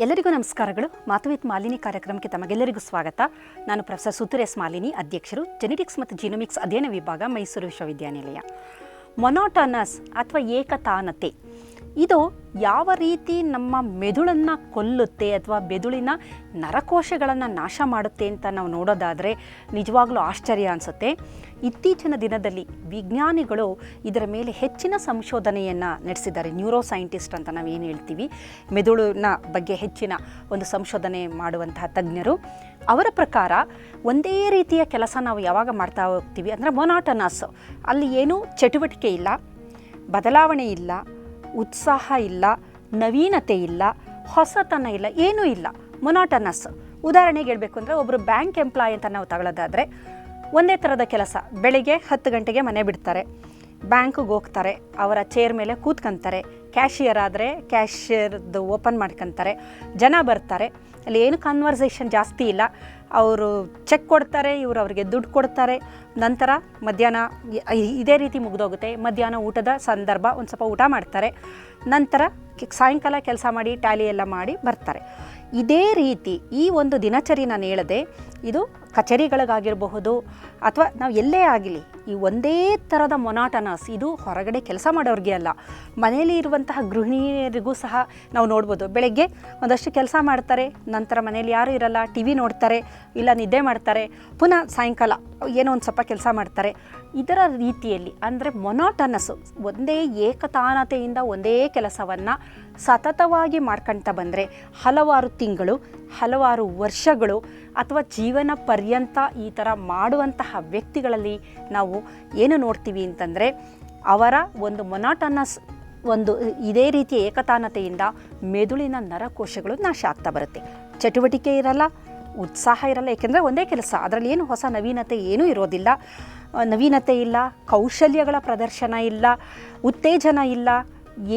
ಎಲ್ಲರಿಗೂ ನಮಸ್ಕಾರಗಳು. ಮಾತು ವಿತ್ ಮಾಲಿನಿ ಕಾರ್ಯಕ್ರಮಕ್ಕೆ ತಮಗೆಲ್ಲರಿಗೂ ಸ್ವಾಗತ. ನಾನು ಪ್ರೊಫೆಸರ್ ಸುತ್ತೂರ್ ಎಸ್ ಮಾಲಿನಿ, ಅಧ್ಯಕ್ಷರು, ಜೆನೆಟಿಕ್ಸ್ ಮತ್ತು ಜೀನೋಮಿಕ್ಸ್ ಅಧ್ಯಯನ ವಿಭಾಗ, ಮೈಸೂರು ವಿಶ್ವವಿದ್ಯಾನಿಲಯ. ಮೊನೋಟನಸ್ ಅಥವಾ ಏಕತಾನತೆ ಇದು ಯಾವ ರೀತಿ ನಮ್ಮ ಮೆದುಳನ್ನು ಕೊಲ್ಲುತ್ತೆ ಅಥವಾ ಮೆದುಳಿನ ನರಕೋಶಗಳನ್ನು ನಾಶ ಮಾಡುತ್ತೆ ಅಂತ ನಾವು ನೋಡೋದಾದರೆ ನಿಜವಾಗ್ಲೂ ಆಶ್ಚರ್ಯ ಅನಿಸುತ್ತೆ. ಇತ್ತೀಚಿನ ದಿನದಲ್ಲಿ ವಿಜ್ಞಾನಿಗಳು ಇದರ ಮೇಲೆ ಹೆಚ್ಚಿನ ಸಂಶೋಧನೆಯನ್ನು ನಡೆಸಿದ್ದಾರೆ. ನ್ಯೂರೋ ಸೈಂಟಿಸ್ಟ್ ಅಂತ ನಾವೇನು ಹೇಳ್ತೀವಿ, ಮೆದುಳಿನ ಬಗ್ಗೆ ಹೆಚ್ಚಿನ ಒಂದು ಸಂಶೋಧನೆ ಮಾಡುವಂತಹ ತಜ್ಞರು, ಅವರ ಪ್ರಕಾರ ಒಂದೇ ರೀತಿಯ ಕೆಲಸ ನಾವು ಯಾವಾಗ ಮಾಡ್ತಾ ಹೋಗ್ತೀವಿ ಅಂದರೆ ಮೊನಾಟನಸ್, ಅಲ್ಲಿ ಏನೂ ಚಟುವಟಿಕೆ ಇಲ್ಲ, ಬದಲಾವಣೆ ಇಲ್ಲ, ಉತ್ಸಾಹ ಇಲ್ಲ, ನವೀನತೆ ಇಲ್ಲ, ಹೊಸತನ ಇಲ್ಲ, ಏನೂ ಇಲ್ಲ, ಮೊನಾಟನಸ್. ಉದಾಹರಣೆಗೆ ಹೇಳಬೇಕು ಅಂದರೆ ಒಬ್ಬರು ಬ್ಯಾಂಕ್ ಎಂಪ್ಲಾಯ್ ಅಂತ ನಾವು ತಗೊಳ್ಳೋದಾದರೆ ಒಂದೇ ಥರದ ಕೆಲಸ. ಬೆಳಿಗ್ಗೆ 10 ಗಂಟೆಗೆ ಮನೆ ಬಿಡ್ತಾರೆ, ಬ್ಯಾಂಕಿಗೆ ಹೋಗ್ತಾರೆ, ಅವರ ಚೇರ್ ಮೇಲೆ ಕೂತ್ಕೊಂತಾರೆ, ಕ್ಯಾಶಿಯರ್ ಆದರೆ ಕ್ಯಾಶಿಯರ್ದು ಓಪನ್ ಮಾಡ್ಕೊತಾರೆ, ಜನ ಬರ್ತಾರೆ, ಅಲ್ಲಿ ಏನು ಕನ್ವರ್ಸೇಷನ್ ಜಾಸ್ತಿ ಇಲ್ಲ, ಅವರು ಚೆಕ್ ಕೊಡ್ತಾರೆ, ಇವರು ಅವರಿಗೆ ದುಡ್ಡು ಕೊಡ್ತಾರೆ, ನಂತರ ಮಧ್ಯಾಹ್ನ ಇದೇ ರೀತಿ ಮುಗಿದೋಗುತ್ತೆ. ಮಧ್ಯಾಹ್ನ ಊಟದ ಸಂದರ್ಭ ಒಂದು ಸ್ವಲ್ಪ ಊಟ ಮಾಡ್ತಾರೆ, ನಂತರ ಸಾಯಂಕಾಲ ಕೆಲಸ ಮಾಡಿ ಟ್ಯಾಲಿ ಎಲ್ಲ ಮಾಡಿ ಬರ್ತಾರೆ. ಇದೇ ರೀತಿ ಈ ಒಂದು ದಿನಚರಿ ನಾನು ಹೇಳಿದೆ, ಇದು ಕಚೇರಿಗಳಿಗಾಗಿರಬಹುದು ಅಥವಾ ನಾವು ಎಲ್ಲೇ ಆಗಲಿ ಈ ಒಂದೇ ಥರದ ಮೊನಾಟನಸ್. ಇದು ಹೊರಗಡೆ ಕೆಲಸ ಮಾಡೋರಿಗೆ ಅಲ್ಲ, ಮನೆಯಲ್ಲಿ ಇರುವಂತಹ ಗೃಹಿಣಿಯರಿಗೂ ಸಹ ನಾವು ನೋಡ್ಬೋದು. ಬೆಳಗ್ಗೆ ಒಂದಷ್ಟು ಕೆಲಸ ಮಾಡ್ತಾರೆ, ನಂತರ ಮನೇಲಿ ಯಾರೂ ಇರಲ್ಲ, ಟಿ ವಿ ನೋಡ್ತಾರೆ, ಇಲ್ಲ ನಿದ್ದೆ ಮಾಡ್ತಾರೆ, ಪುನಃ ಸಾಯಂಕಾಲ ಏನೋ ಒಂದು ಸ್ವಲ್ಪ ಕೆಲಸ ಮಾಡ್ತಾರೆ. ಇದರ ರೀತಿಯಲ್ಲಿ ಅಂದರೆ ಮೊನಾಟನಸ್ಸು, ಒಂದೇ ಏಕತಾನತೆಯಿಂದ ಒಂದೇ ಕೆಲಸವನ್ನು ಸತತವಾಗಿ ಮಾಡ್ಕೊಳ್ತಾ ಬಂದರೆ ಹಲವಾರು ತಿಂಗಳು, ಹಲವಾರು ವರ್ಷಗಳು ಅಥವಾ ಜೀವನ ಪರ್ಯಂತ ಈ ಥರ ಮಾಡುವಂತಹ ವ್ಯಕ್ತಿಗಳಲ್ಲಿ ನಾವು ಏನು ನೋಡ್ತೀವಿ ಅಂತಂದರೆ ಅವರ ಒಂದು ಮೊನಾಟನಸ್, ಒಂದು ಇದೇ ರೀತಿಯ ಏಕತಾನತೆಯಿಂದ ಮೆದುಳಿನ ನರಕೋಶಗಳು ನಾಶ ಆಗ್ತಾ ಬರುತ್ತೆ. ಚಟುವಟಿಕೆ ಇರಲ್ಲ, ಉತ್ಸಾಹ ಇರಲ್ಲ, ಏಕೆಂದರೆ ಒಂದೇ ಕೆಲಸ, ಅದರಲ್ಲಿ ಏನು ಹೊಸ ನವೀನತೆ ಏನೂ ಇರೋದಿಲ್ಲ. ನವೀನತೆ ಇಲ್ಲ, ಕೌಶಲ್ಯಗಳ ಪ್ರದರ್ಶನ ಇಲ್ಲ, ಉತ್ತೇಜನ ಇಲ್ಲ,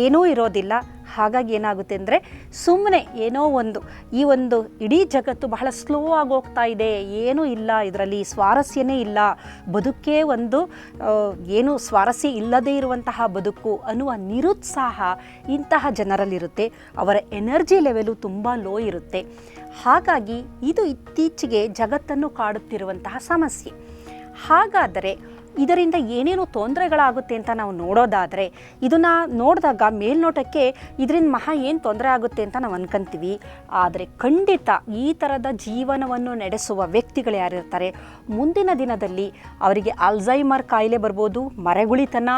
ಏನೂ ಇರೋದಿಲ್ಲ. ಹಾಗಾಗಿ ಏನಾಗುತ್ತೆ ಅಂದರೆ ಸುಮ್ಮನೆ ಏನೋ ಒಂದು ಈ ಒಂದು ಇಡೀ ಜಗತ್ತು ಬಹಳ ಸ್ಲೋ ಆಗಿ ಹೋಗ್ತಾ ಇದೆ, ಏನೂ ಇಲ್ಲ, ಇದರಲ್ಲಿ ಸ್ವಾರಸ್ಯನೇ ಇಲ್ಲ, ಬದುಕೇ ಒಂದು ಏನು ಸ್ವಾರಸ್ಯ ಇಲ್ಲದೇ ಇರುವಂತಹ ಬದುಕು ಅನ್ನುವ ನಿರುತ್ಸಾಹ ಇಂತಹ ಜನರಲ್ಲಿರುತ್ತೆ. ಅವರ ಎನರ್ಜಿ ಲೆವೆಲು ತುಂಬ ಲೋ ಇರುತ್ತೆ. ಹಾಗಾಗಿ ಇದು ಇತ್ತೀಚೆಗೆ ಜಗತ್ತನ್ನು ಕಾಡುತ್ತಿರುವಂತಹ ಸಮಸ್ಯೆ. ಹಾಗಾದರೆ ಇದರಿಂದ ಏನೇನು ತೊಂದರೆಗಳಾಗುತ್ತೆ ಅಂತ ನಾವು ನೋಡೋದಾದರೆ, ಇದನ್ನು ನೋಡಿದಾಗ ಮೇಲ್ನೋಟಕ್ಕೆ ಇದರಿಂದ ಏನು ತೊಂದರೆ ಆಗುತ್ತೆ ಅಂತ ನಾವು ಅನ್ಕೊಂತೀವಿ. ಆದರೆ ಖಂಡಿತ ಈ ಥರದ ಜೀವನವನ್ನು ನಡೆಸುವ ವ್ಯಕ್ತಿಗಳು ಯಾರಿರ್ತಾರೆ, ಮುಂದಿನ ದಿನದಲ್ಲಿ ಅವರಿಗೆ ಅಲ್ಝೈಮರ್ ಕಾಯಿಲೆ ಬರ್ಬೋದು, ಮರೆಗುಳಿತನ,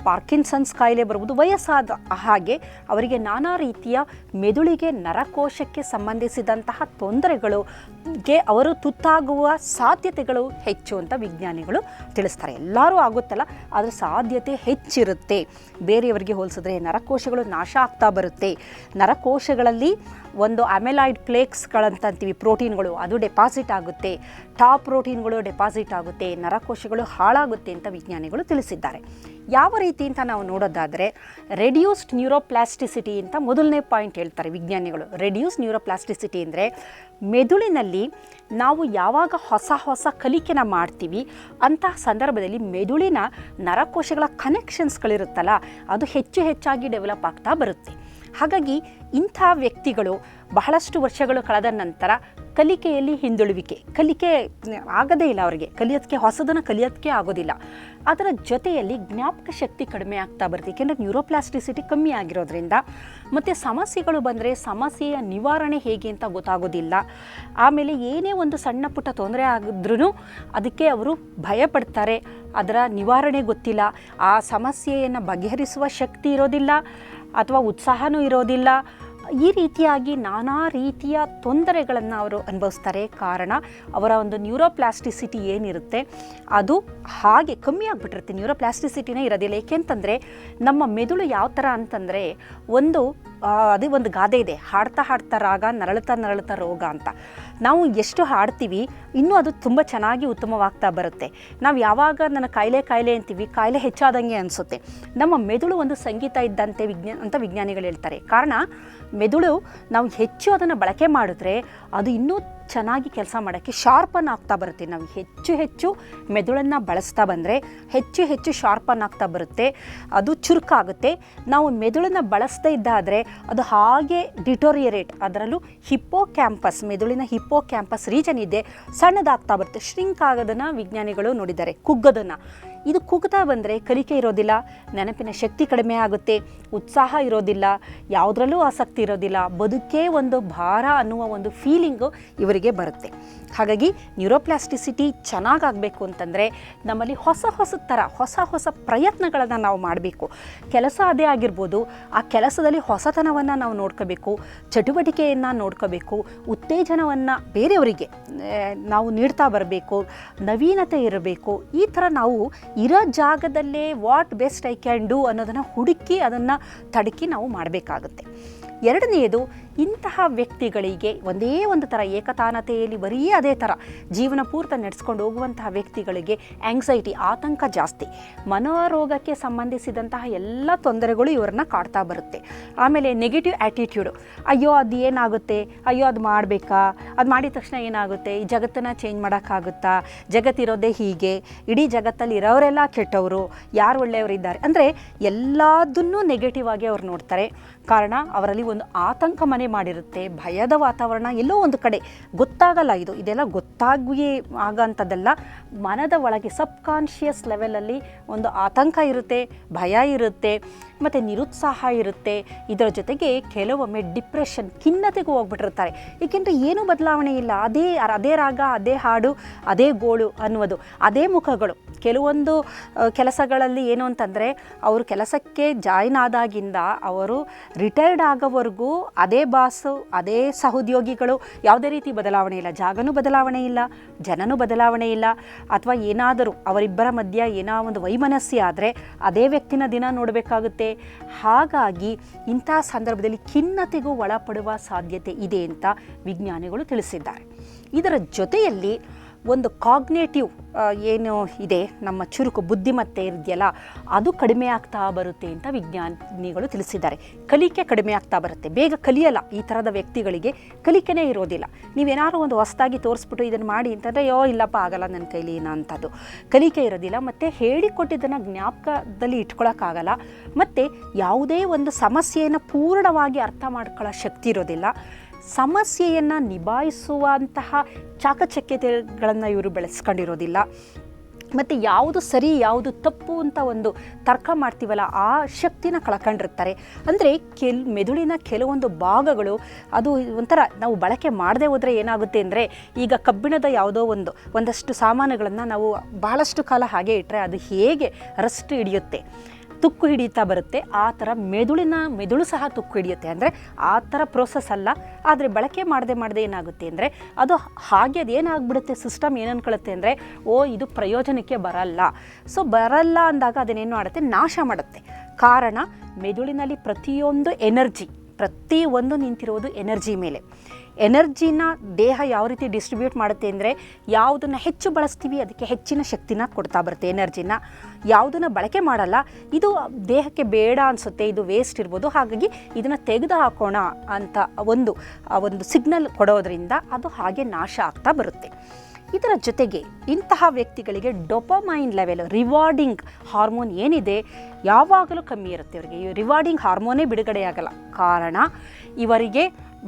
ಪಾರ್ಕಿನ್ಸನ್ಸ್ ಕಾಯಿಲೆ ಬರ್ಬೋದು. ವಯಸ್ಸಾದ ಹಾಗೆ ಅವರಿಗೆ ನಾನಾ ರೀತಿಯ ಮೆದುಳಿಗೆ ನರಕೋಶಕ್ಕೆ ಸಂಬಂಧಿಸಿದಂತಹ ತೊಂದರೆಗಳಿಗೆ ಅವರು ತುತ್ತಾಗುವ ಸಾಧ್ಯತೆಗಳು ಹೆಚ್ಚು ಅಂತ ವಿಜ್ಞಾನಿಗಳು ತಿಳಿಸ್ತಾರೆ. ಎಲ್ಲರೂ ಆಗುತ್ತಲ್ಲ, ಆದರೆ ಸಾಧ್ಯತೆ ಹೆಚ್ಚಿರುತ್ತೆ. ಬೇರೆಯವರಿಗೆ ಹೋಲಿಸಿದ್ರೆ ನರಕೋಶಗಳು ನಾಶ ಆಗ್ತಾ ಬರುತ್ತೆ. ನರಕೋಶಗಳಲ್ಲಿ ಒಂದು ಅಮೆಲಾಯ್ಡ್ ಪ್ಲೇಕ್ಸ್ಗಳಂತೀವಿ, ಪ್ರೋಟೀನ್ಗಳು, ಅದು ಡೆಪಾಸಿಟ್ ಆಗುತ್ತೆ, ಟಾಪ್ ಪ್ರೋಟೀನ್ಗಳು ಡೆಪಾಸಿಟ್ ಆಗುತ್ತೆ, ನರಕೋಶಗಳು ಹಾಳಾಗುತ್ತೆ ಅಂತ ವಿಜ್ಞಾನಿಗಳು ತಿಳಿಸಿದ್ದಾರೆ. ಯಾವ ರೀತಿ ಅಂತ ನಾವು ನೋಡೋದಾದರೆ ರೆಡ್ಯೂಸ್ಡ್ ನ್ಯೂರೋಪ್ಲಾಸ್ಟಿಸಿಟಿ ಅಂತ ಮೊದಲನೇ ಪಾಯಿಂಟ್ ಹೇಳ್ತಾರೆ ವಿಜ್ಞಾನಿಗಳು. ರೆಡ್ಯೂಸ್ ನ್ಯೂರೋಪ್ಲಾಸ್ಟಿಸಿಟಿ ಅಂದರೆ ಮೆದುಳಿನಲ್ಲಿ ನಾವು ಯಾವಾಗ ಹೊಸ ಕಲಿಕೆನ ಮಾಡ್ತೀವಿ ಅಂತಹ ಸಂದರ್ಭದಲ್ಲಿ ಮೆದುಳಿನ ನರಕೋಶಗಳ ಕನೆಕ್ಷನ್ಸ್ಗಳಿರುತ್ತಲ್ಲ, ಅದು ಹೆಚ್ಚಾಗಿ ಡೆವಲಪ್ ಆಗ್ತಾ ಬರುತ್ತೆ. ಹಾಗಾಗಿ ಇಂಥ ವ್ಯಕ್ತಿಗಳು ಬಹಳಷ್ಟು ವರ್ಷಗಳು ಕಳೆದ ನಂತರ ಕಲಿಕೆಯಲ್ಲಿ ಹಿಂದುಳುವಿಕೆ, ಕಲಿಕೆ ಆಗದೇ ಇಲ್ಲ, ಅವರಿಗೆ ಕಲಿಯೋದಕ್ಕೆ ಹೊಸದನ್ನು ಕಲಿಯೋದಕ್ಕೆ ಆಗೋದಿಲ್ಲ. ಅದರ ಜೊತೆಯಲ್ಲಿ ಜ್ಞಾಪಕ ಶಕ್ತಿ ಕಡಿಮೆ ಆಗ್ತಾ ಬರುತ್ತೆ, ಏಕೆಂದರೆ ನ್ಯೂರೋಪ್ಲಾಸ್ಟಿಸಿಟಿ ಕಮ್ಮಿ ಆಗಿರೋದ್ರಿಂದ. ಮತ್ತು ಸಮಸ್ಯೆಗಳು ಬಂದರೆ ಸಮಸ್ಯೆಯ ನಿವಾರಣೆ ಹೇಗೆ ಅಂತ ಗೊತ್ತಾಗೋದಿಲ್ಲ. ಆಮೇಲೆ ಏನೇ ಒಂದು ಸಣ್ಣ ಪುಟ್ಟ ತೊಂದರೆ ಆಗಿದ್ರೂ ಅದಕ್ಕೆ ಅವರು ಭಯಪಡ್ತಾರೆ, ಅದರ ನಿವಾರಣೆ ಗೊತ್ತಿಲ್ಲ, ಆ ಸಮಸ್ಯೆಯನ್ನು ಬಗೆಹರಿಸುವ ಶಕ್ತಿ ಇರೋದಿಲ್ಲ ಅಥವಾ ಉತ್ಸಾಹನೂ ಇರೋದಿಲ್ಲ. ಈ ರೀತಿಯಾಗಿ ನಾನಾ ರೀತಿಯ ತೊಂದರೆಗಳನ್ನು ಅವರು ಅನುಭವಿಸ್ತಾರೆ. ಕಾರಣ ಅವರ ಒಂದು ನ್ಯೂರೋಪ್ಲಾಸ್ಟಿಸಿಟಿ ಏನಿರುತ್ತೆ ಅದು ಹಾಗೆ ಕಮ್ಮಿ ಆಗಿಬಿಟ್ಟಿರುತ್ತೆ, ನ್ಯೂರೋಪ್ಲಾಸ್ಟಿಸಿಟಿನೇ ಇರೋದಿಲ್ಲ. ಏಕೆಂತಂದರೆ ನಮ್ಮ ಮೆದುಳು ಯಾವ ಥರ ಅಂತಂದರೆ ಅದೇ ಒಂದು ಗಾದೆ ಇದೆ, ಹಾಡ್ತಾ ರಾಗ, ನರಳುತ್ತಾ ರೋಗ ಅಂತ. ನಾವು ಎಷ್ಟು ಹಾಡ್ತೀವಿ ಇನ್ನೂ ಅದು ತುಂಬ ಚೆನ್ನಾಗಿ ಉತ್ತಮವಾಗ್ತಾ ಬರುತ್ತೆ. ನಾವು ಯಾವಾಗ ನನ್ನ ಕಾಯಿಲೆ ಅಂತೀವಿ, ಕಾಯಿಲೆ ಹೆಚ್ಚಾದಂಗೆ ಅನಿಸುತ್ತೆ. ನಮ್ಮ ಮೆದುಳು ಒಂದು ಸಂಗೀತ ಇದ್ದಂತೆ ಅಂತ ವಿಜ್ಞಾನಿಗಳು ಹೇಳ್ತಾರೆ. ಕಾರಣ ಮೆದುಳು ನಾವು ಹೆಚ್ಚು ಅದನ್ನು ಬಳಕೆ ಮಾಡಿದ್ರೆ ಅದು ಇನ್ನೂ ಚೆನ್ನಾಗಿ ಕೆಲಸ ಮಾಡೋಕ್ಕೆ ಶಾರ್ಪನ್ ಆಗ್ತಾ ಬರುತ್ತೆ. ನಾವು ಹೆಚ್ಚು ಹೆಚ್ಚು ಮೆದುಳನ್ನು ಬಳಸ್ತಾ ಬಂದರೆ ಹೆಚ್ಚು ಹೆಚ್ಚು ಶಾರ್ಪನ್ ಆಗ್ತಾ ಬರುತ್ತೆ, ಅದು ಚುರುಕಾಗುತ್ತೆ. ನಾವು ಮೆದುಳನ್ನು ಬಳಸದೇ ಇದ್ದಾದರೆ ಅದು ಹಾಗೆ ಡಿಟೋರಿಯರೇಟ್, ಅದರಲ್ಲೂ ಹಿಪ್ಪೋ ಕ್ಯಾಂಪಸ್, ಮೆದುಳಿನ ಹಿಪ್ಪೋ ಕ್ಯಾಂಪಸ್ ರೀಜನ್ ಇದೆ, ಸಣ್ಣದಾಗ್ತಾ ಬರುತ್ತೆ, ಶ್ರಿಂಕ್ ಆಗೋದನ್ನು ವಿಜ್ಞಾನಿಗಳು ನೋಡಿದ್ದಾರೆ, ಕುಗ್ಗೋದನ್ನು. ಇದು ಕುಗ್ತಾ ಬಂದರೆ ಕಲಿಕೆ ಇರೋದಿಲ್ಲ, ನೆನಪಿನ ಶಕ್ತಿ ಕಡಿಮೆ ಆಗುತ್ತೆ, ಉತ್ಸಾಹ ಇರೋದಿಲ್ಲ, ಯಾವುದರಲ್ಲೂ ಆಸಕ್ತಿ ಇರೋದಿಲ್ಲ, ಬದುಕೇ ಒಂದು ಭಾರ ಅನ್ನುವ ಒಂದು ಫೀಲಿಂಗು ಇವರಿಗೆ ಬರುತ್ತೆ. ಹಾಗಾಗಿ ನ್ಯೂರೋಪ್ಲಾಸ್ಟಿಸಿಟಿ ಚೆನ್ನಾಗಾಗಬೇಕು ಅಂತಂದರೆ ನಮ್ಮಲ್ಲಿ ಹೊಸ ಹೊಸ ಥರ ಹೊಸ ಪ್ರಯತ್ನಗಳನ್ನು ನಾವು ಮಾಡಬೇಕು. ಕೆಲಸ ಅದೇ ಆಗಿರ್ಬೋದು, ಆ ಕೆಲಸದಲ್ಲಿ ಹೊಸತನವನ್ನು ನಾವು ನೋಡ್ಕೋಬೇಕು, ಚಟುವಟಿಕೆಯನ್ನು ನೋಡ್ಕೋಬೇಕು, ಉತ್ತೇಜನವನ್ನು ಬೇರೆಯವರಿಗೆ ನಾವು ನೀಡ್ತಾ ಬರಬೇಕು, ನವೀನತೆ ಇರಬೇಕು. ಈ ಥರ ನಾವು ಇರೋ ಜಾಗದಲ್ಲೇ what best I can do ಅನ್ನೋದನ್ನು ಹುಡುಕಿ ಅದನ್ನು ತಡಕಿ ನಾವು ಮಾಡಬೇಕಾಗುತ್ತೆ. ಎರಡನೆಯದು, ಇಂತಹ ವ್ಯಕ್ತಿಗಳಿಗೆ ಒಂದೇ ಒಂದು ಥರ ಏಕತಾನತೆಯಲ್ಲಿ ಬರೀ ಅದೇ ಥರ ಜೀವನ ಪೂರ್ತಿ ನಡೆಸ್ಕೊಂಡು ಹೋಗುವಂತಹ ವ್ಯಕ್ತಿಗಳಿಗೆ ಆಂಗ್ಸೈಟಿ, ಆತಂಕ ಜಾಸ್ತಿ, ಮನೋರೋಗಕ್ಕೆ ಸಂಬಂಧಿಸಿದಂತಹ ಎಲ್ಲ ತೊಂದರೆಗಳು ಇವ್ರನ್ನ ಕಾಡ್ತಾ ಬರುತ್ತೆ. ಆಮೇಲೆ ನೆಗೆಟಿವ್ ಆ್ಯಟಿಟ್ಯೂಡು, ಅಯ್ಯೋ ಅದು ಏನಾಗುತ್ತೆ, ಅಯ್ಯೋ ಅದು ಮಾಡಬೇಕಾ, ಅದು ಮಾಡಿದ ತಕ್ಷಣ ಏನಾಗುತ್ತೆ, ಈ ಜಗತ್ತನ್ನು ಚೇಂಜ್ ಮಾಡೋಕ್ಕಾಗುತ್ತಾ, ಜಗತ್ತಿರೋದೇ ಹೀಗೆ, ಇಡೀ ಜಗತ್ತಲ್ಲಿ ಇರೋರೆಲ್ಲ ಕೆಟ್ಟವರು, ಯಾರು ಒಳ್ಳೆಯವರಿದ್ದಾರೆ ಅಂದರೆ ಎಲ್ಲದನ್ನೂ ನೆಗೆಟಿವ್ ಆಗಿ ಅವ್ರು ನೋಡ್ತಾರೆ. ಕಾರಣ ಅವರಲ್ಲಿ ಒಂದು ಆತಂಕ ಮನೆ ಮಾಡಿರುತ್ತೆ, ಭಯದ ವಾತಾವರಣ ಎಲ್ಲೋ ಒಂದು ಕಡೆ ಗೊತ್ತಾಗಲ್ಲ. ಇದೆಲ್ಲ ಗೊತ್ತಾಗಿ ಆಗೋಂಥದ್ದೆಲ್ಲ, ಮನದ ಒಳಗೆ ಸಬ್ಕಾನ್ಷಿಯಸ್ ಲೆವೆಲಲ್ಲಿ ಒಂದು ಆತಂಕ ಇರುತ್ತೆ, ಭಯ ಇರುತ್ತೆ, ಮತ್ತು ನಿರುತ್ಸಾಹ ಇರುತ್ತೆ. ಇದರ ಜೊತೆಗೆ ಕೆಲವೊಮ್ಮೆ ಡಿಪ್ರೆಷನ್, ಖಿನ್ನತೆಗೂ ಹೋಗ್ಬಿಟ್ಟಿರ್ತಾರೆ. ಏಕೆಂದರೆ ಏನೂ ಬದಲಾವಣೆ ಇಲ್ಲ, ಅದೇ ರಾಗ, ಅದೇ ಹಾಡು, ಅದೇ ಗೋಳು ಅನ್ನುವುದು, ಅದೇ ಮುಖಗಳು. ಕೆಲವೊಂದು ಕೆಲಸಗಳಲ್ಲಿ ಏನು ಅಂತಂದರೆ ಅವರು ಕೆಲಸಕ್ಕೆ ಜಾಯ್ನ್ ಆದಾಗಿಂದ ಅವರು ರಿಟೈರ್ಡ್ ಆಗೋವರೆಗೂ ಅದೇ ಬಾಸು, ಅದೇ ಸಹೋದ್ಯೋಗಿಗಳು, ಯಾವುದೇ ರೀತಿ ಬದಲಾವಣೆ ಇಲ್ಲ, ಜಾಗನೂ ಬದಲಾವಣೆ ಇಲ್ಲ, ಜನನೂ ಬದಲಾವಣೆ ಇಲ್ಲ. ಅಥವಾ ಏನಾದರೂ ಅವರಿಬ್ಬರ ಮಧ್ಯೆ ಏನೋ ಒಂದು ವೈಮನಸ್ಸಿ ಆದರೆ ಅದೇ ವ್ಯಕ್ತಿನ ದಿನ ನೋಡಬೇಕಾಗುತ್ತೆ. ಹಾಗಾಗಿ ಇಂಥ ಸಂದರ್ಭದಲ್ಲಿ ಖಿನ್ನತೆಗೂ ಒಳಪಡುವ ಸಾಧ್ಯತೆ ಇದೆ ಅಂತ ವಿಜ್ಞಾನಿಗಳು ತಿಳಿಸಿದ್ದಾರೆ. ಇದರ ಜೊತೆಯಲ್ಲಿ ಒಂದು ಕಾಗ್ನೇಟಿವ್ ಏನು ಇದೆ, ನಮ್ಮ ಚುರುಕು ಬುದ್ಧಿಮತ್ತೆ ಇದೆಯಲ್ಲ, ಅದು ಕಡಿಮೆ ಆಗ್ತಾ ಬರುತ್ತೆ ಅಂತ ವಿಜ್ಞಾನಿಗಳು ತಿಳಿಸಿದ್ದಾರೆ. ಕಲಿಕೆ ಕಡಿಮೆ ಆಗ್ತಾ ಬರುತ್ತೆ, ಬೇಗ ಕಲಿಯಲ್ಲ. ಈ ಥರದ ವ್ಯಕ್ತಿಗಳಿಗೆ ಕಲಿಕೆನೇ ಇರೋದಿಲ್ಲ. ನೀವೇನಾದ್ರು ಒಂದು ಹೊಸದಾಗಿ ತೋರಿಸ್ಬಿಟ್ಟು ಇದನ್ನು ಮಾಡಿ ಅಂತಂದರೆ ಇಲ್ಲಪ್ಪ ಆಗಲ್ಲ ನನ್ನ ಕೈಲಿ ಅಂಥದ್ದು, ಕಲಿಕೆ ಇರೋದಿಲ್ಲ. ಮತ್ತು ಹೇಳಿಕೊಟ್ಟಿದ್ದನ್ನು ಜ್ಞಾಪಕದಲ್ಲಿ ಇಟ್ಕೊಳ್ಳೋಕ್ಕಾಗಲ್ಲ. ಮತ್ತು ಯಾವುದೇ ಒಂದು ಸಮಸ್ಯೆಯನ್ನು ಪೂರ್ಣವಾಗಿ ಅರ್ಥ ಮಾಡ್ಕೊಳ್ಳೋ ಶಕ್ತಿ ಇರೋದಿಲ್ಲ. ಸಮಸ್ಯೆಯನ್ನು ನಿಭಾಯಿಸುವಂತಹ ಚಾಕಚಕ್ಯತೆಗಳನ್ನು ಇವರು ಬೆಳೆಸ್ಕೊಂಡಿರೋದಿಲ್ಲ. ಮತ್ತು ಯಾವುದು ಸರಿ ಯಾವುದು ತಪ್ಪು ಅಂತ ಒಂದು ತರ್ಕ ಮಾಡ್ತೀವಲ್ಲ, ಆ ಶಕ್ತಿನ ಕಳ್ಕೊಂಡಿರ್ತಾರೆ. ಅಂದರೆ ಮೆದುಳಿನ ಕೆಲವೊಂದು ಭಾಗಗಳು ಅದು ಒಂಥರ ನಾವು ಬಳಕೆ ಮಾಡದೆ ಹೋದರೆ ಏನಾಗುತ್ತೆ ಅಂದರೆ, ಈಗ ಕಬ್ಬಿಣದ ಯಾವುದೋ ಒಂದಷ್ಟು ಸಾಮಾನುಗಳನ್ನು ನಾವು ಬಹಳಷ್ಟು ಕಾಲ ಹಾಗೆ ಇಟ್ಟರೆ ಅದು ಹೇಗೆ ರಸ್ಟ್ ಹಿಡಿಯುತ್ತೆ, ತುಕ್ಕು ಹಿಡಿಯುತ್ತಾ ಬರುತ್ತೆ, ಆ ಥರ ಮೆದುಳು ಸಹ ತುಕ್ಕು ಹಿಡಿಯುತ್ತೆ. ಅಂದರೆ ಆ ಥರ ಪ್ರೋಸೆಸ್ ಅಲ್ಲ, ಆದರೆ ಬಳಕೆ ಮಾಡದೆ ಏನಾಗುತ್ತೆ ಅಂದರೆ ಅದು ಹಾಗೆ ಅದೇನಾಗ್ಬಿಡುತ್ತೆ, ಸಿಸ್ಟಮ್ ಏನು ಅನ್ಕೊಳ್ಳುತ್ತೆ ಅಂದರೆ ಇದು ಪ್ರಯೋಜನಕ್ಕೆ ಬರಲ್ಲ. ಸೊ ಬರಲ್ಲ ಅಂದಾಗ ಅದನ್ನೇನು ಮಾಡುತ್ತೆ, ನಾಶ ಮಾಡುತ್ತೆ. ಕಾರಣ ಮೆದುಳಿನಲ್ಲಿ ಪ್ರತಿಯೊಂದು ನಿಂತಿರೋದು ಎನರ್ಜಿ ಮೇಲೆ. ಎನರ್ಜಿನ ದೇಹ ಯಾವ ರೀತಿ ಡಿಸ್ಟ್ರಿಬ್ಯೂಟ್ ಮಾಡುತ್ತೆ ಅಂದರೆ, ಯಾವುದನ್ನು ಹೆಚ್ಚು ಬಳಸ್ತೀವಿ ಅದಕ್ಕೆ ಹೆಚ್ಚಿನ ಶಕ್ತಿನ ಕೊಡ್ತಾ ಬರುತ್ತೆ ಎನರ್ಜಿನ. ಯಾವುದನ್ನು ಬಳಕೆ ಮಾಡಲ್ಲ, ಇದು ದೇಹಕ್ಕೆ ಬೇಡ ಅನಿಸುತ್ತೆ, ಇದು ವೇಸ್ಟ್ ಇರ್ಬೋದು, ಹಾಗಾಗಿ ಇದನ್ನು ತೆಗೆದು ಹಾಕೋಣ ಅಂತ ಒಂದು ಸಿಗ್ನಲ್ ಕೊಡೋದ್ರಿಂದ ಅದು ಹಾಗೆ ನಾಶ ಆಗ್ತಾ ಬರುತ್ತೆ. ಇದರ ಜೊತೆಗೆ ಇಂತಹ ವ್ಯಕ್ತಿಗಳಿಗೆ ಡೋಪಮೈನ್ ಲೆವೆಲ್, ರಿವಾರ್ಡಿಂಗ್ ಹಾರ್ಮೋನ್ ಏನಿದೆ ಯಾವಾಗಲೂ ಕಮ್ಮಿ ಇರುತ್ತೆ. ಇವರಿಗೆ ಈ ರಿವಾರ್ಡಿಂಗ್ ಹಾರ್ಮೋನೇ ಬಿಡುಗಡೆಯಾಗಲ್ಲ. ಕಾರಣ ಇವರಿಗೆ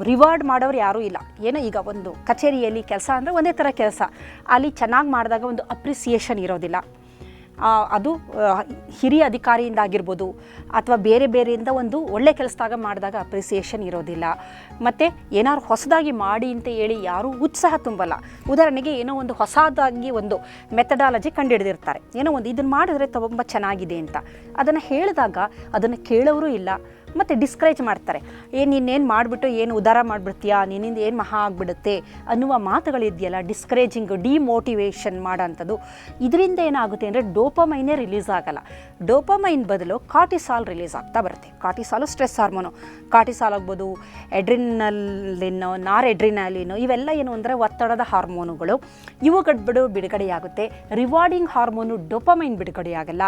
ರಿವಾರ್ಡ್ ಮಾಡೋರು ಯಾರೂ ಇಲ್ಲ. ಏನೋ ಈಗ ಒಂದು ಕಚೇರಿಯಲ್ಲಿ ಕೆಲಸ ಅಂದರೆ ಒಂದೇ ಥರ ಕೆಲಸ, ಅಲ್ಲಿ ಚೆನ್ನಾಗಿ ಮಾಡಿದಾಗ ಒಂದು ಅಪ್ರಿಸಿಯೇಷನ್ ಇರೋದಿಲ್ಲ. ಅದು ಹಿರಿಯ ಅಧಿಕಾರಿಯಿಂದ ಆಗಿರ್ಬೋದು ಅಥವಾ ಬೇರೆಯಿಂದ ಒಂದು ಒಳ್ಳೆ ಕೆಲಸದಾಗ ಮಾಡಿದಾಗ ಅಪ್ರಿಸಿಯೇಷನ್ ಇರೋದಿಲ್ಲ. ಮತ್ತು ಏನಾದ್ರು ಹೊಸದಾಗಿ ಮಾಡಿ ಅಂತ ಹೇಳಿ ಯಾರೂ ಉತ್ಸಾಹ ತುಂಬಲ್ಲ. ಉದಾಹರಣೆಗೆ ಏನೋ ಒಂದು ಹೊಸದಾಗಿ ಒಂದು ಮೆಥಡಾಲಜಿ ಕಂಡುಹಿಡಿದಿರ್ತಾರೆ, ಏನೋ ಒಂದು ಇದನ್ನು ಮಾಡಿದ್ರೆ ತುಂಬ ಚೆನ್ನಾಗಿದೆ ಅಂತ, ಅದನ್ನು ಹೇಳಿದಾಗ ಅದನ್ನು ಕೇಳೋರು ಇಲ್ಲ. ಮತ್ತು ಡಿಸ್ಕರೇಜ್ ಮಾಡ್ತಾರೆ, ನೀನೇನು ಮಾಡಿಬಿಟ್ಟು ಏನು ಉದ್ಧಾರ ಮಾಡಿಬಿಡ್ತೀಯಾ, ನಿನ್ನಿಂದ ಏನು ಮಹಾ ಆಗಿಬಿಡುತ್ತೆ ಅನ್ನುವ ಮಾತುಗಳಿದೆಯಲ್ಲ, ಡಿಸ್ಕರೇಜಿಂಗು, ಡಿಮೋಟಿವೇಷನ್ ಮಾಡೋಂಥದ್ದು. ಇದರಿಂದ ಏನಾಗುತ್ತೆ ಅಂದರೆ ಡೋಪಮೈನೇ ರಿಲೀಸ್ ಆಗಲ್ಲ. ಡೋಪಮೈನ್ ಬದಲು ಕಾರ್ಟಿಸಾಲ್ ರಿಲೀಸ್ ಆಗ್ತಾ ಬರುತ್ತೆ. ಕಾರ್ಟಿಸಾಲು ಸ್ಟ್ರೆಸ್ ಹಾರ್ಮೋನು. ಕಾರ್ಟಿಸಾಲ್ ಆಗ್ಬೋದು, ಎಡ್ರಿನಲಿನ್, ನಾರ್ ಎಡ್ರಿನಲಿನ್, ಇವೆಲ್ಲ ಏನು ಅಂದರೆ ಒತ್ತಡದ ಹಾರ್ಮೋನುಗಳು. ಇವುಗಳು ಬಿಡುಗಡೆಯಾಗುತ್ತೆ. ರಿವಾರ್ಡಿಂಗ್ ಹಾರ್ಮೋನು ಡೋಪಮೈನ್ ಬಿಡುಗಡೆಯಾಗಲ್ಲ.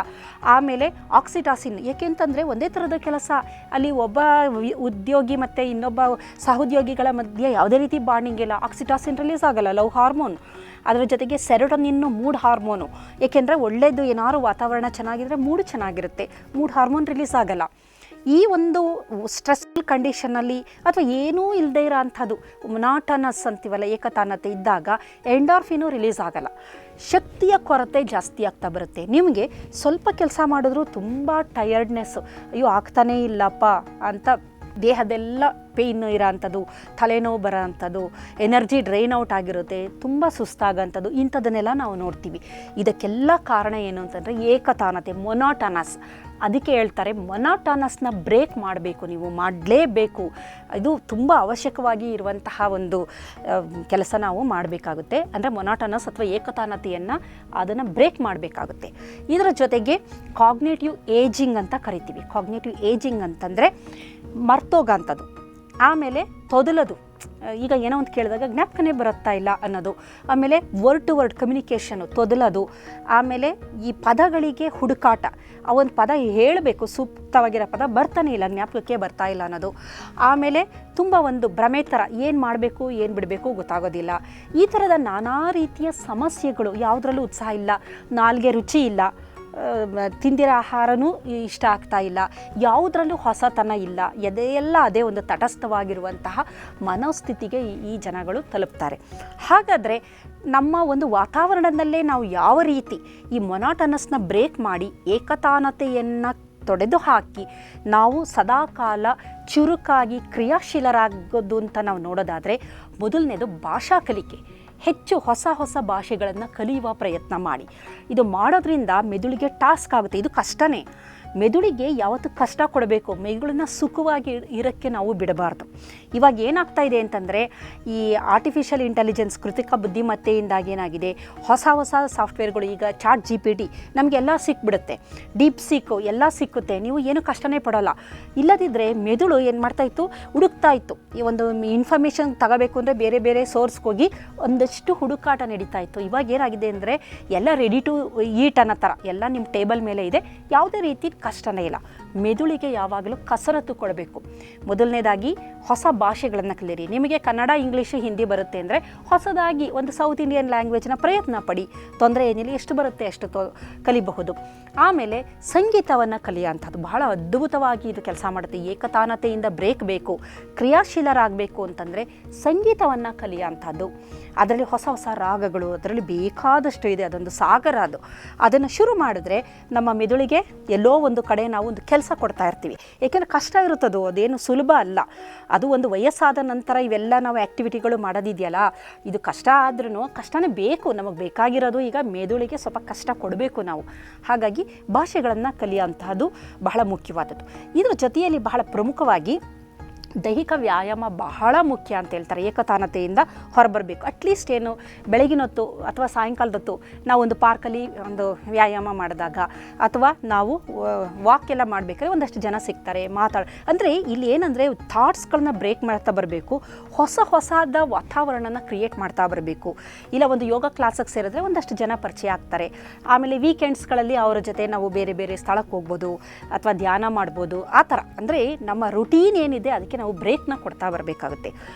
ಆಮೇಲೆ ಆಕ್ಸಿಟಾಸಿನ್, ಏಕೆಂತಂದರೆ ಒಂದೇ ಥರದ ಕೆಲಸ, ಅಲ್ಲಿ ಒಬ್ಬ ಉದ್ಯೋಗಿ ಮತ್ತು ಇನ್ನೊಬ್ಬ ಸಹೋದ್ಯೋಗಿಗಳ ಮಧ್ಯೆ ಯಾವುದೇ ರೀತಿ ಬಾಂಡಿಂಗ್ ಇಲ್ಲ, ಆಕ್ಸಿಟಾಸಿನ್ ರಿಲೀಸ್ ಆಗಲ್ಲ, ಲವ್ ಹಾರ್ಮೋನ್. ಅದರ ಜೊತೆಗೆ ಸೆರೋಟೋನಿನ್ನು ಮೂಡ್ ಹಾರ್ಮೋನು, ಏಕೆಂದರೆ ಒಳ್ಳೆಯದು ಏನಾದ್ರು ವಾತಾವರಣ ಚೆನ್ನಾಗಿದ್ದರೆ ಮೂಡ್ ಚೆನ್ನಾಗಿರುತ್ತೆ, ಮೂಡ್ ಹಾರ್ಮೋನ್ ರಿಲೀಸ್ ಆಗಲ್ಲ. ಈ ಒಂದು ಸ್ಟ್ರೆಸ್ಫುಲ್ ಕಂಡೀಷನಲ್ಲಿ ಅಥವಾ ಏನೂ ಇಲ್ಲದೆ ಇರೋ ಅಂಥದ್ದು ಮೊನಾಟನಸ್ ಅಂತೀವಲ್ಲ, ಏಕತಾನತೆ ಇದ್ದಾಗ ಎಂಡಾರ್ಫಿನೂ ರಿಲೀಸ್ ಆಗಲ್ಲ, ಶಕ್ತಿಯ ಕೊರತೆ ಜಾಸ್ತಿ ಆಗ್ತಾ ಬರುತ್ತೆ. ನಿಮಗೆ ಸ್ವಲ್ಪ ಕೆಲಸ ಮಾಡಿದ್ರೂ ತುಂಬ ಟಯರ್ಡ್ನೆಸ್ಸು, ಅಯ್ಯೋ ಆಗ್ತಾನೇ ಇಲ್ಲಪ್ಪ ಅಂತ ದೇಹದೆಲ್ಲ ಪೇಯ್ನು ಇರೋ ಅಂಥದ್ದು, ತಲೆನೋವು ಬರೋ ಅಂಥದ್ದು, ಎನರ್ಜಿ ಡ್ರೈನ್ ಔಟ್ ಆಗಿರುತ್ತೆ, ತುಂಬ ಸುಸ್ತಾಗೋಂಥದ್ದು, ಇಂಥದ್ದನ್ನೆಲ್ಲ ನಾವು ನೋಡ್ತೀವಿ. ಇದಕ್ಕೆಲ್ಲ ಕಾರಣ ಏನು ಅಂತಂದರೆ ಏಕತಾನತೆ, ಮೊನಾಟನಸ್. ಅದಕ್ಕೆ ಹೇಳ್ತಾರೆ ಮೊನಾಟನಸ್ನ ಬ್ರೇಕ್ ಮಾಡಬೇಕು, ನೀವು ಮಾಡಲೇಬೇಕು. ಇದು ತುಂಬ ಅವಶ್ಯಕವಾಗಿ ಇರುವಂತಹ ಒಂದು ಕೆಲಸ ನಾವು ಮಾಡಬೇಕಾಗುತ್ತೆ. ಅಂದರೆ ಮೊನಾಟನಸ್ ಅಥವಾ ಏಕತಾನತೆಯನ್ನು ಅದನ್ನು ಬ್ರೇಕ್ ಮಾಡಬೇಕಾಗುತ್ತೆ. ಇದರ ಜೊತೆಗೆ ಕಾಗ್ನೇಟಿವ್ ಏಜಿಂಗ್ ಅಂತ ಕರಿತೀವಿ. ಕಾಗ್ನೇಟಿವ್ ಏಜಿಂಗ್ ಅಂತಂದರೆ ಮರ್ತೋಗೋಂಥದ್ದು, ಆಮೇಲೆ ತೊದಲದು, ಈಗ ಏನೋ ಒಂದು ಕೇಳಿದಾಗ ಜ್ಞಾಪಕನೇ ಬರುತ್ತಾ ಇಲ್ಲ ಅನ್ನೋದು, ಆಮೇಲೆ ವರ್ಡ್ ಟು ವರ್ಡ್ ಕಮ್ಯುನಿಕೇಷನು ತೊದಲದು, ಆಮೇಲೆ ಈ ಪದಗಳಿಗೆ ಹುಡುಕಾಟ, ಆ ಒಂದು ಪದ ಹೇಳಬೇಕು, ಸೂಕ್ತವಾಗಿರೋ ಪದ ಬರ್ತಾನೆ ಇಲ್ಲ, ಜ್ಞಾಪಕಕ್ಕೆ ಬರ್ತಾ ಇಲ್ಲ ಅನ್ನೋದು, ಆಮೇಲೆ ತುಂಬ ಒಂದು ಭ್ರಮೆ ಥರ ಏನು ಮಾಡಬೇಕು ಏನು ಬಿಡಬೇಕು ಗೊತ್ತಾಗೋದಿಲ್ಲ. ಈ ಥರದ ನಾನಾ ರೀತಿಯ ಸಮಸ್ಯೆಗಳು, ಯಾವುದರಲ್ಲೂ ಉತ್ಸಾಹ ಇಲ್ಲ, ನಾಲ್ಗೆ ರುಚಿ ಇಲ್ಲ, ತಿಂದಿರೋ ಆಹಾರನೂ ಇಷ್ಟ ಆಗ್ತಾ ಇಲ್ಲ, ಯಾವುದರಲ್ಲೂ ಹೊಸತನ ಇಲ್ಲ, ಎದೆಯೆಲ್ಲ ಅದೇ ಒಂದು ತಟಸ್ಥವಾಗಿರುವಂತಹ ಮನೋಸ್ಥಿತಿಗೆ ಈ ಜನಗಳು ತಲುಪ್ತಾರೆ. ಹಾಗಾದರೆ ನಮ್ಮ ಒಂದು ವಾತಾವರಣದಲ್ಲೇ ನಾವು ಯಾವ ರೀತಿ ಈ ಮೊನಾಟನಸ್ನ ಬ್ರೇಕ್ ಮಾಡಿ ಏಕತಾನತೆಯನ್ನು ತೊಡೆದು ಹಾಕಿ ನಾವು ಸದಾಕಾಲ ಚುರುಕಾಗಿ ಕ್ರಿಯಾಶೀಲರಾಗೋದು ಅಂತ ನಾವು ನೋಡೋದಾದರೆ, ಮೊದಲನೇದು ಭಾಷಾ ಕಲಿಕೆ. ಹೆಚ್ಚು ಹೊಸ ಹೊಸ ಭಾಷೆಗಳನ್ನು ಕಲಿಯುವ ಪ್ರಯತ್ನ ಮಾಡಿ. ಇದು ಮಾಡೋದ್ರಿಂದ ಮೆದುಳಿಗೆ ಟಾಸ್ಕ್ ಆಗುತ್ತೆ, ಇದು ಕಷ್ಟನೇ. ಮೆದುಳಿಗೆ ಯಾವತ್ತೂ ಕಷ್ಟ ಕೊಡಬೇಕು, ಮೆದುಳನ್ನ ಸುಖವಾಗಿ ಇರೋಕ್ಕೆ ನಾವು ಬಿಡಬಾರ್ದು. ಇವಾಗ ಏನಾಗ್ತಾ ಇದೆ ಅಂತಂದರೆ, ಈ ಆರ್ಟಿಫಿಷಿಯಲ್ ಇಂಟೆಲಿಜೆನ್ಸ್, ಕೃತಕ ಬುದ್ಧಿಮತ್ತೆಯಿಂದಾಗಿ ಏನಾಗಿದೆ, ಹೊಸ ಹೊಸ ಸಾಫ್ಟ್ವೇರ್ಗಳು, ಈಗ ಚಾಟ್ GPT ನಮಗೆಲ್ಲ ಸಿಕ್ಬಿಡುತ್ತೆ, ಡೀಪ್ ಸೀಕು ಎಲ್ಲ ಸಿಕ್ಕುತ್ತೆ, ನೀವು ಏನು ಕಷ್ಟನೇ ಪಡೋಲ್ಲ. ಇಲ್ಲದಿದ್ದರೆ ಮೆದುಳು ಏನು ಮಾಡ್ತಾಯಿತ್ತು, ಹುಡುಕ್ತಾ ಇತ್ತು. ಈ ಒಂದು ಇನ್ಫಾರ್ಮೇಷನ್ ತಗೋಬೇಕು ಅಂದರೆ ಬೇರೆ ಬೇರೆ ಸೋರ್ಸ್ಗೆ ಹೋಗಿ ಒಂದಷ್ಟು ಹುಡುಕಾಟ ನಡೀತಾ ಇತ್ತು. ಇವಾಗ ಏನಾಗಿದೆ ಅಂದರೆ ಎಲ್ಲ ರೆಡಿ ಟು ಈಟ್ ಅನ್ನೋ ಥರ ಎಲ್ಲ ನಿಮ್ಮ ಟೇಬಲ್ ಮೇಲೆ ಇದೆ, ಯಾವುದೇ ರೀತಿ ಕಷ್ಟನೇ ಇಲ್ಲ. ಮೆದುಳಿಗೆ ಯಾವಾಗಲೂ ಕಸರತ್ತು ಕೊಡಬೇಕು. ಮೊದಲನೇದಾಗಿ ಹೊಸ ಭಾಷೆಗಳನ್ನು ಕಲೀರಿ. ನಿಮಗೆ ಕನ್ನಡ, ಇಂಗ್ಲೀಷು, ಹಿಂದಿ ಬರುತ್ತೆ ಅಂದರೆ ಹೊಸದಾಗಿ ಒಂದು ಸೌತ್ ಇಂಡಿಯನ್ ಲ್ಯಾಂಗ್ವೇಜ್ನ ಪ್ರಯತ್ನ ಪಡಿ, ತೊಂದರೆ ಏನಿಲ್ಲ, ಎಷ್ಟು ಬರುತ್ತೆ ಅಷ್ಟು ಕಲಿಬಹುದು. ಆಮೇಲೆ ಸಂಗೀತವನ್ನು ಕಲಿಯುವಂಥದ್ದು ಬಹಳ ಅದ್ಭುತವಾಗಿ ಇದು ಕೆಲಸ ಮಾಡುತ್ತೆ. ಏಕತಾನತೆಯಿಂದ ಬ್ರೇಕ್ ಬೇಕು, ಕ್ರಿಯಾಶೀಲರಾಗಬೇಕು ಅಂತಂದರೆ ಸಂಗೀತವನ್ನು ಕಲಿಯುವಂಥದ್ದು. ಅದರಲ್ಲಿ ಹೊಸ ಹೊಸ ರಾಗಗಳು, ಅದರಲ್ಲಿ ಬೇಕಾದಷ್ಟು ಇದೆ, ಅದೊಂದು ಸಾಗರ ಅದು. ಅದನ್ನು ಶುರು ಮಾಡಿದ್ರೆ ನಮ್ಮ ಮೆದುಳಿಗೆ ಎಲ್ಲೋ ಒಂದು ಕಡೆ ನಾವು ಒಂದು ಕೆಲಸ ಕೊಡ್ತಾ ಇರ್ತೀವಿ. ಏಕೆಂದರೆ ಕಷ್ಟ ಇರುತ್ತದು, ಅದೇನು ಸುಲಭ ಅಲ್ಲ. ಅದು ಒಂದು ವಯಸ್ಸಾದ ನಂತರ ಇವೆಲ್ಲ ನಾವು ಆ್ಯಕ್ಟಿವಿಟಿಗಳು ಮಾಡೋದಿದೆಯಲ್ಲ, ಇದು ಕಷ್ಟ ಆದ್ರೂ ಕಷ್ಟನೇ ಬೇಕು. ನಮಗೆ ಬೇಕಾಗಿರೋದು ಈಗ ಮೆದುಳಿಗೆ ಸ್ವಲ್ಪ ಕಷ್ಟ ಕೊಡಬೇಕು ನಾವು. ಹಾಗಾಗಿ ಭಾಷೆಗಳನ್ನು ಕಲಿಯುವಂತಹದ್ದು ಬಹಳ ಮುಖ್ಯವಾದದ್ದು. ಇದರ ಜೊತೆಯಲ್ಲಿ ಬಹಳ ಪ್ರಮುಖವಾಗಿ ದೈಹಿಕ ವ್ಯಾಯಾಮ ಬಹಳ ಮುಖ್ಯ ಅಂತ ಹೇಳ್ತಾರೆ. ಏಕತಾನತೆಯಿಂದ ಹೊರಬರಬೇಕು. ಅಟ್ಲೀಸ್ಟ್ ಏನು ಬೆಳಗಿನ ಹೊತ್ತು ಅಥವಾ ಸಾಯಂಕಾಲದ ಹೊತ್ತು ನಾವು ಒಂದು ಪಾರ್ಕಲ್ಲಿ ಒಂದು ವ್ಯಾಯಾಮ ಮಾಡಿದಾಗ ಅಥವಾ ನಾವು ವಾಕ್ ಎಲ್ಲ ಮಾಡಬೇಕಾದ್ರೆ ಒಂದಷ್ಟು ಜನ ಸಿಗ್ತಾರೆ, ಅಂದರೆ ಇಲ್ಲಿ ಏನಂದರೆ ಥಾಟ್ಸ್ಗಳನ್ನ ಬ್ರೇಕ್ ಮಾಡ್ತಾ ಬರಬೇಕು, ಹೊಸ ಹೊಸದ ವಾತಾವರಣನ ಕ್ರಿಯೇಟ್ ಮಾಡ್ತಾ ಬರಬೇಕು. ಇಲ್ಲ ಒಂದು ಯೋಗ ಕ್ಲಾಸಿಗೆ ಸೇರಿದ್ರೆ ಒಂದಷ್ಟು ಜನ ಪರಿಚಯ ಆಗ್ತಾರೆ. ಆಮೇಲೆ ವೀಕೆಂಡ್ಸ್ಗಳಲ್ಲಿ ಅವರ ಜೊತೆ ನಾವು ಬೇರೆ ಬೇರೆ ಸ್ಥಳಕ್ಕೆ ಹೋಗ್ಬೋದು ಅಥವಾ ಧ್ಯಾನ ಮಾಡ್ಬೋದು. ಆ ಥರ ಅಂದರೆ ನಮ್ಮ ರುಟೀನ್ ಏನಿದೆ ಅದಕ್ಕೆ ನಾವು ಬ್ರೇಕ್ನ ಕೊಡ್ತಾ ಬರಬೇಕಾಗುತ್ತೆ.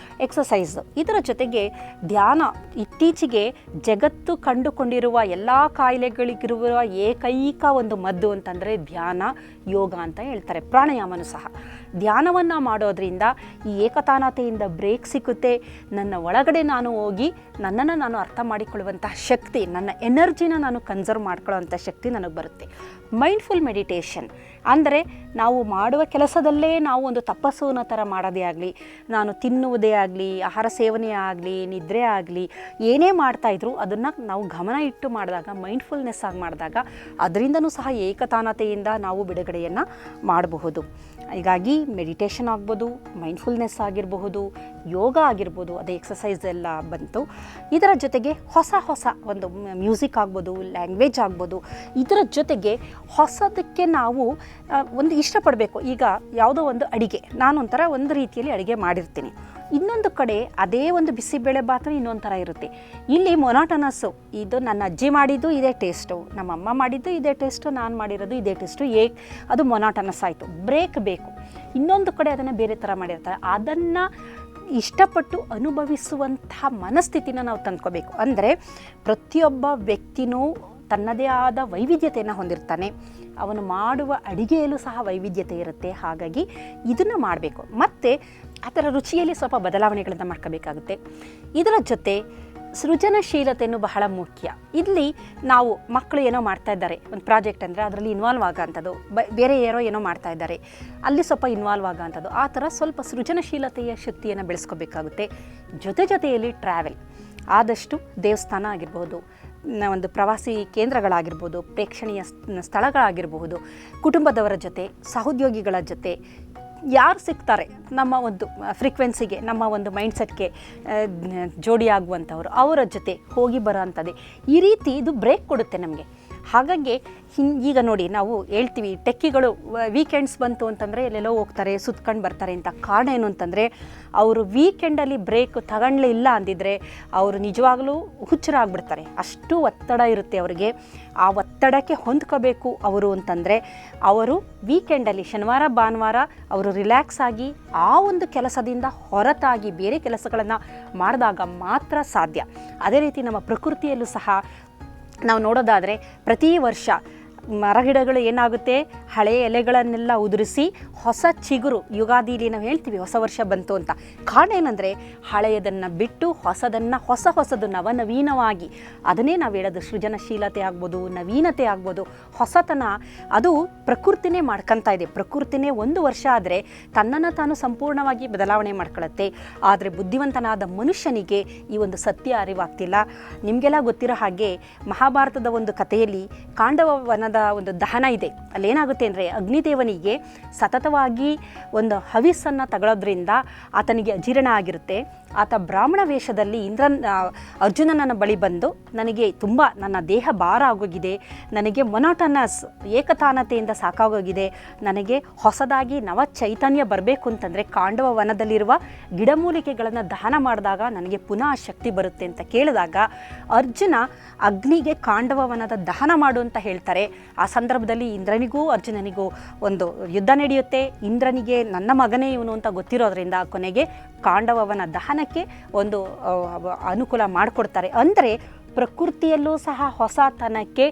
ಎಕ್ಸಸೈಸ್, ಇದರ ಜೊತೆಗೆ ಧ್ಯಾನ. ಇತ್ತೀಚೆಗೆ ಜಗತ್ತು ಕಂಡುಕೊಂಡಿರುವ ಎಲ್ಲ ಕಾಯಿಲೆಗಳಿಗಿರುವ ಏಕೈಕ ಒಂದು ಮದ್ದು ಅಂತಂದರೆ ಧ್ಯಾನ, ಯೋಗ ಅಂತ ಹೇಳ್ತಾರೆ. ಪ್ರಾಣಾಯಾಮನೂ ಸಹ. ಧ್ಯಾನವನ್ನು ಮಾಡೋದ್ರಿಂದ ಈ ಏಕತಾನತೆಯಿಂದ ಬ್ರೇಕ್ ಸಿಗುತ್ತೆ. ನನ್ನ ಒಳಗಡೆ ನಾನು ಹೋಗಿ ನನ್ನನ್ನು ನಾನು ಅರ್ಥ ಮಾಡಿಕೊಳ್ಳುವಂತಹ ಶಕ್ತಿ, ನನ್ನ ಎನರ್ಜಿನ ನಾನು ಕನ್ಸರ್ವ್ ಮಾಡ್ಕೊಳ್ಳೋವಂಥ ಶಕ್ತಿ ನನಗೆ ಬರುತ್ತೆ. ಮೈಂಡ್ಫುಲ್ ಮೆಡಿಟೇಷನ್ ಅಂದರೆ ನಾವು ಮಾಡುವ ಕೆಲಸದಲ್ಲೇ ನಾವು ಒಂದು ತಪಸ್ಸು ಅನ್ನೋ ಥರ ಮಾಡೋದೇ ಆಗಲಿ, ನಾನು ತಿನ್ನುವುದೇ ಆಗಲಿ, ಆಹಾರ ಸೇವನೆ ಆಗಲಿ, ನಿದ್ರೆ ಆಗಲಿ, ಏನೇ ಮಾಡ್ತಾಯಿದ್ರು ಅದನ್ನು ನಾವು ಗಮನ ಇಟ್ಟು ಮಾಡಿದಾಗ, ಮೈಂಡ್ಫುಲ್ನೆಸ್ ಆಗಿ ಮಾಡಿದಾಗ ಅದರಿಂದನೂ ಸಹ ಏಕತಾನತೆಯಿಂದ ನಾವು ಬಿಡುಗಡೆಯನ್ನು ಮಾಡಬಹುದು. ಹೀಗಾಗಿ ಮೆಡಿಟೇಷನ್ ಆಗ್ಬೋದು, ಮೈಂಡ್ಫುಲ್ನೆಸ್ ಆಗಿರಬಹುದು, ಯೋಗ ಆಗಿರ್ಬೋದು, ಅದೇ ಎಕ್ಸಸೈಸ್ ಎಲ್ಲ ಬಂತು. ಇದರ ಜೊತೆಗೆ ಹೊಸ ಹೊಸ ಒಂದು ಮ್ಯೂಸಿಕ್ ಆಗ್ಬೋದು, ಲ್ಯಾಂಗ್ವೇಜ್ ಆಗ್ಬೋದು. ಇದರ ಜೊತೆಗೆ ಹೊಸದಕ್ಕೆ ನಾವು ಒಂದು ಇಷ್ಟಪಡಬೇಕು. ಈಗ ಯಾವುದೋ ಒಂದು ಅಡಿಗೆ, ನಾನೊಂಥರ ಒಂದು ರೀತಿಯಲ್ಲಿ ಅಡುಗೆ ಮಾಡಿರ್ತೀನಿ, ಇನ್ನೊಂದು ಕಡೆ ಅದೇ ಒಂದು ಬಿಸಿಬೇಳೆ ಬಾತು ಇನ್ನೊಂದು ಥರ ಇರುತ್ತೆ. ಇಲ್ಲಿ ಮೊನಾಟನಸ್ಸು, ಇದು ನನ್ನ ಅಜ್ಜಿ ಮಾಡಿದ್ದು ಇದೇ ಟೇಸ್ಟು, ನಮ್ಮ ಅಮ್ಮ ಮಾಡಿದ್ದು ಇದೇ ಟೇಸ್ಟು, ನಾನು ಮಾಡಿರೋದು ಇದೇ ಟೇಸ್ಟು, ಅದು ಮೊನಾಟನಸ್ ಆಯಿತು. ಬ್ರೇಕ್ ಬೇಕು. ಇನ್ನೊಂದು ಕಡೆ ಅದನ್ನು ಬೇರೆ ಥರ ಮಾಡಿರ್ತಾರೆ. ಅದನ್ನು ಇಷ್ಟಪಟ್ಟು ಅನುಭವಿಸುವಂತಹ ಮನಸ್ಥಿತಿನ ನಾವು ತಂದ್ಕೋಬೇಕು. ಅಂದರೆ ಪ್ರತಿಯೊಬ್ಬ ವ್ಯಕ್ತಿನೂ ತನ್ನದೇ ಆದ ವೈವಿಧ್ಯತೆಯನ್ನು ಹೊಂದಿರ್ತಾನೆ. ಅವನು ಮಾಡುವ ಅಡಿಗೆಯಲ್ಲೂ ಸಹ ವೈವಿಧ್ಯತೆ ಇರುತ್ತೆ. ಹಾಗಾಗಿ ಇದನ್ನು ಮಾಡಬೇಕು. ಮತ್ತು ಅದರ ರುಚಿಯಲ್ಲಿ ಸ್ವಲ್ಪ ಬದಲಾವಣೆಗಳನ್ನು ಮಾಡ್ಕೋಬೇಕಾಗುತ್ತೆ. ಇದರ ಜೊತೆ ಸೃಜನಶೀಲತೆಯೂ ಬಹಳ ಮುಖ್ಯ. ಇಲ್ಲಿ ನಾವು ಮಕ್ಕಳು ಏನೋ ಮಾಡ್ತಾ ಇದ್ದಾರೆ, ಒಂದು ಪ್ರಾಜೆಕ್ಟ್ ಅಂದರೆ ಅದರಲ್ಲಿ ಇನ್ವಾಲ್ವ್ ಆಗೋಂಥದ್ದು, ಬೇರೆ ಏನೋ ಮಾಡ್ತಾ ಇದ್ದಾರೆ, ಅಲ್ಲಿ ಸ್ವಲ್ಪ ಇನ್ವಾಲ್ವ್ ಆಗೋಂಥದ್ದು, ಆ ಥರ ಸ್ವಲ್ಪ ಸೃಜನಶೀಲತೆಯ ಶಕ್ತಿಯನ್ನು ಬೆಳೆಸ್ಕೋಬೇಕಾಗುತ್ತೆ. ಜೊತೆಯಲ್ಲಿ ಟ್ರಾವೆಲ್ ಆದಷ್ಟು ದೇವಸ್ಥಾನ ಆಗಿರ್ಬೋದು, ಒಂದು ಪ್ರವಾಸಿ ಕೇಂದ್ರಗಳಾಗಿರ್ಬೋದು, ಪ್ರೇಕ್ಷಣೀಯ ಸ್ಥಳಗಳಾಗಿರಬಹುದು, ಕುಟುಂಬದವರ ಜೊತೆ, ಸಹೋದ್ಯೋಗಿಗಳ ಜೊತೆ ಯಾರು ಸಿಗ್ತಾರೆ ನಮ್ಮ ಒಂದು ಫ್ರೀಕ್ವೆನ್ಸಿಗೆ, ನಮ್ಮ ಒಂದು ಮೈಂಡ್ಸೆಟ್ಗೆ ಜೋಡಿಯಾಗುವಂಥವ್ರು, ಅವರ ಜೊತೆ ಹೋಗಿ ಬರೋ ಅಂಥದ್ದೇ. ಈ ರೀತಿ ಇದು ಬ್ರೇಕ್ ಕೊಡುತ್ತೆ ನಮಗೆ. ಹಾಗಾಗಿ ಈಗ ನೋಡಿ, ನಾವು ಹೇಳ್ತೀವಿ ಟೆಕ್ಕಿಗಳು ವೀಕೆಂಡ್ಸ್ ಬಂತು ಅಂತಂದರೆ ಎಲ್ಲೆಲ್ಲೋ ಹೋಗ್ತಾರೆ, ಸುತ್ಕೊಂಡು ಬರ್ತಾರೆ ಅಂತ. ಕಾರಣ ಏನು ಅಂತಂದರೆ, ಅವರು ವೀಕೆಂಡಲ್ಲಿ ಬ್ರೇಕ್ ತಗೊಂಡ್ಲಿಲ್ಲ ಅಂದಿದ್ರೆ ಅವರು ನಿಜವಾಗಲೂ ಹುಚ್ಚರಾಗ್ಬಿಡ್ತಾರೆ. ಅಷ್ಟು ಒತ್ತಡ ಇರುತ್ತೆ ಅವರಿಗೆ. ಆ ಒತ್ತಡಕ್ಕೆ ಹೊಂದ್ಕೋಬೇಕು ಅವರು ಅಂತಂದರೆ, ಅವರು ವೀಕೆಂಡಲ್ಲಿ ಶನಿವಾರ ಭಾನುವಾರ ಅವರು ರಿಲ್ಯಾಕ್ಸ್ ಆಗಿ ಆ ಒಂದು ಕೆಲಸದಿಂದ ಹೊರತಾಗಿ ಬೇರೆ ಕೆಲಸಗಳನ್ನು ಮಾಡಿದಾಗ ಮಾತ್ರ ಸಾಧ್ಯ. ಅದೇ ರೀತಿ ನಮ್ಮ ಪ್ರಕೃತಿಯಲ್ಲೂ ಸಹ ನಾವು ನೋಡೋದಾದರೆ ಪ್ರತಿ ವರ್ಷ ಮರಗಿಡಗಳು ಏನಾಗುತ್ತೆ, ಹಳೆಯ ಎಲೆಗಳನ್ನೆಲ್ಲ ಉದುರಿಸಿ ಹೊಸ ಚಿಗುರು, ಯುಗಾದಿಲಿ ನಾವು ಹೇಳ್ತೀವಿ ಹೊಸ ವರ್ಷ ಬಂತು ಅಂತ. ಕಾರಣ ಏನಂದರೆ, ಹಳೆಯದನ್ನು ಬಿಟ್ಟು ಹೊಸದು ನವನವೀನವಾಗಿ, ಅದನ್ನೇ ನಾವು ಹೇಳೋದು ಸೃಜನಶೀಲತೆ ಆಗ್ಬೋದು, ನವೀನತೆ ಆಗ್ಬೋದು, ಹೊಸತನ. ಅದು ಪ್ರಕೃತಿನೇ ಮಾಡ್ಕೊತಾ ಇದೆ. ಪ್ರಕೃತಿನೇ ಒಂದು ವರ್ಷ ಆದರೆ ತನ್ನನ್ನು ತಾನು ಸಂಪೂರ್ಣವಾಗಿ ಬದಲಾವಣೆ ಮಾಡ್ಕೊಳ್ಳುತ್ತೆ. ಆದರೆ ಬುದ್ಧಿವಂತನಾದ ಮನುಷ್ಯನಿಗೆ ಈ ಒಂದು ಸತ್ಯ ಅರಿವಾಗ್ತಿಲ್ಲ. ನಿಮಗೆಲ್ಲ ಗೊತ್ತಿರೋ ಹಾಗೆ ಮಹಾಭಾರತದ ಒಂದು ಕಥೆಯಲ್ಲಿ ಕಾಂಡವ ವನದ ಒಂದು ದಹನ ಇದೆ. ಅಲ್ಲೇನಾಗುತ್ತೆ ಅಂದರೆ, ಅಗ್ನಿದೇವನಿಗೆ ಸತತವಾಗಿ ಒಂದು ಹವಿಸ್ಸನ್ನು ತಗೊಳ್ಳೋದ್ರಿಂದ ಆತನಿಗೆ ಅಜೀರ್ಣ ಆಗಿರುತ್ತೆ. ಆತ ಬ್ರಾಹ್ಮಣ ವೇಷದಲ್ಲಿ ಅರ್ಜುನನ ಬಳಿ ಬಂದು, ನನಗೆ ತುಂಬ ನನ್ನ ದೇಹ ಭಾರ ಆಗೋಗಿದೆ, ನನಗೆ ಮೊನೋಟನಸ್ ಏಕತಾನತೆಯಿಂದ ಸಾಕಾಗೋಗಿದೆ, ನನಗೆ ಹೊಸದಾಗಿ ನವ ಚೈತನ್ಯ ಬರಬೇಕು ಅಂತಂದರೆ ಕಾಂಡವ ವನದಲ್ಲಿರುವ ಗಿಡಮೂಲಿಕೆಗಳನ್ನು ದಹನ ಮಾಡಿದಾಗ ನನಗೆ ಪುನಃ ಶಕ್ತಿ ಬರುತ್ತೆ ಅಂತ ಕೇಳಿದಾಗ ಅರ್ಜುನ ಅಗ್ನಿಗೆ ಕಾಂಡವ ವನದ ದಹನ ಮಾಡು ಅಂತ ಹೇಳ್ತಾರೆ. ಆ ಸಂದರ್ಭದಲ್ಲಿ ಇಂದ್ರನಿಗೂ ಅರ್ಜುನನಿಗೂ ಒಂದು ಯುದ್ಧ ನಡೆಯುತ್ತೆ. ಇಂದ್ರನಿಗೆ ನನ್ನ ಮಗನೇ ಇವನು ಅಂತ ಗೊತ್ತಿರೋದ್ರಿಂದ ಕೊನೆಗೆ ಕಾಂಡವವನ ದಹನಕ್ಕೆ ಒಂದು ಅನುಕೂಲ ಮಾಡಿಕೊಡ್ತಾರೆ. ಅಂದರೆ ಪ್ರಕೃತಿಯಲ್ಲೂ ಸಹ ಹೊಸತನಕ್ಕೆ,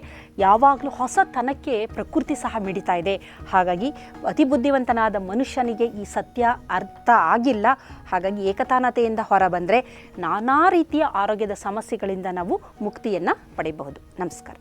ಯಾವಾಗಲೂ ಹೊಸತನಕ್ಕೆ ಪ್ರಕೃತಿ ಸಹ ಮಿಡಿತಾ ಇದೆ. ಹಾಗಾಗಿ ಅತಿ ಬುದ್ಧಿವಂತನಾದ ಮನುಷ್ಯನಿಗೆ ಈ ಸತ್ಯ ಅರ್ಥ ಆಗಿಲ್ಲ. ಹಾಗಾಗಿ ಏಕತಾನತೆಯಿಂದ ಹೊರಬಂದರೆ ನಾನಾ ರೀತಿಯ ಆರೋಗ್ಯದ ಸಮಸ್ಯೆಗಳಿಂದ ನಾವು ಮುಕ್ತಿಯನ್ನು ಪಡೆಯಬಹುದು. ನಮಸ್ಕಾರ.